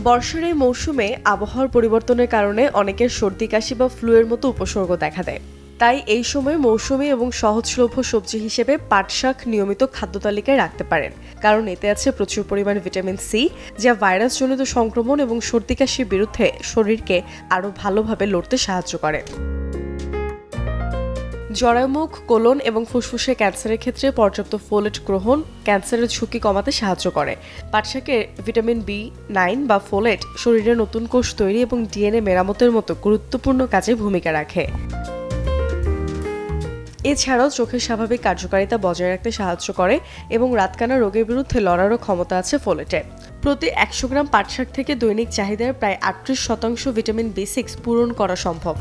বর্ষার এই মৌসুমে আবহাওয়ার পরিবর্তনের কারণে অনেকের সর্দি কাশি বা ফ্লুয়ের মতো উপসর্গ দেখা দেয়। তাই এই সময় মৌসুমী এবং সহজলভ্য সবজি হিসেবে পাট শাক নিয়মিত খাদ্য তালিকায় রাখতে পারেন, কারণ এতে আছে প্রচুর পরিমাণ ভিটামিন সি, যা ভাইরাসজনিত সংক্রমণ এবং সর্দি কাশির বিরুদ্ধে শরীরকে আরও ভালোভাবে লড়তে সাহায্য করে। জরায়ুমুখ, কোলন এবং ফুসফুসের ক্যান্সারের ক্ষেত্রে পর্যাপ্ত ফোলেট গ্রহণ ক্যান্সারের ঝুঁকি কমাতে সাহায্য করে। পাটশাকে ভিটামিন বি9 বা ফোলেট শরীরে নতুন কোষ তৈরি এবং ডিএনএ মেরামতের মতো গুরুত্বপূর্ণ কাজে ভূমিকা রাখে। এছাড়াও চোখের স্বাভাবিক কার্যকারিতা বজায় রাখতে সাহায্য করে এবং রাতকানা রোগের বিরুদ্ধে লড়ারও ক্ষমতা আছে ফোলেটে। প্রতি ১০০ গ্রাম পাটশাক থেকে দৈনিক চাহিদার প্রায় ৩৮% ভিটামিন বি6 পূরণ করা সম্ভব।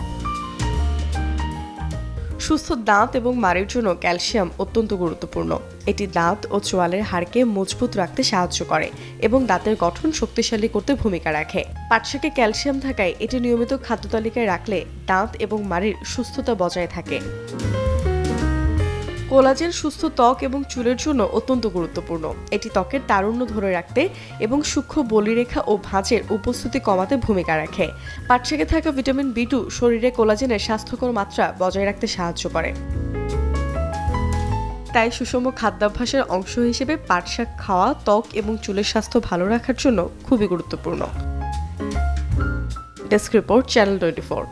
সুস্থ দাঁত এবং মাড়ির জন্য ক্যালসিয়াম অত্যন্ত গুরুত্বপূর্ণ। এটি দাঁত ও চোয়ালের হাড়কে মজবুত রাখতে সাহায্য করে এবং দাঁতের গঠন শক্তিশালী করতে ভূমিকা রাখে। পাটশাকে ক্যালসিয়াম থাকায় এটি নিয়মিত খাদ্য তালিকায় রাখলে দাঁত এবং মাড়ির সুস্থতা বজায় থাকে। কোলাজেন সুস্থ ত্বক এবং চুলের জন্য অত্যন্ত গুরুত্বপূর্ণ। এটি ত্বকের তারুণ্য ধরে রাখতে এবং সূক্ষ্ম বলিরেখা ও ভাঁজের উপস্থিতি কমাতে ভূমিকা রাখে। পাটশাকে থাকা ভিটামিন বি2 শরীরে কোলাজেনের স্বাস্থ্যকর মাত্রা বজায় রাখতে সাহায্য করে। তাই সুষম খাদ্যাভ্যাসের অংশ হিসেবে পাটশাক খাওয়া ত্বক এবং চুলের স্বাস্থ্য ভালো রাখার জন্য খুবই গুরুত্বপূর্ণ। Desk report, channel 24।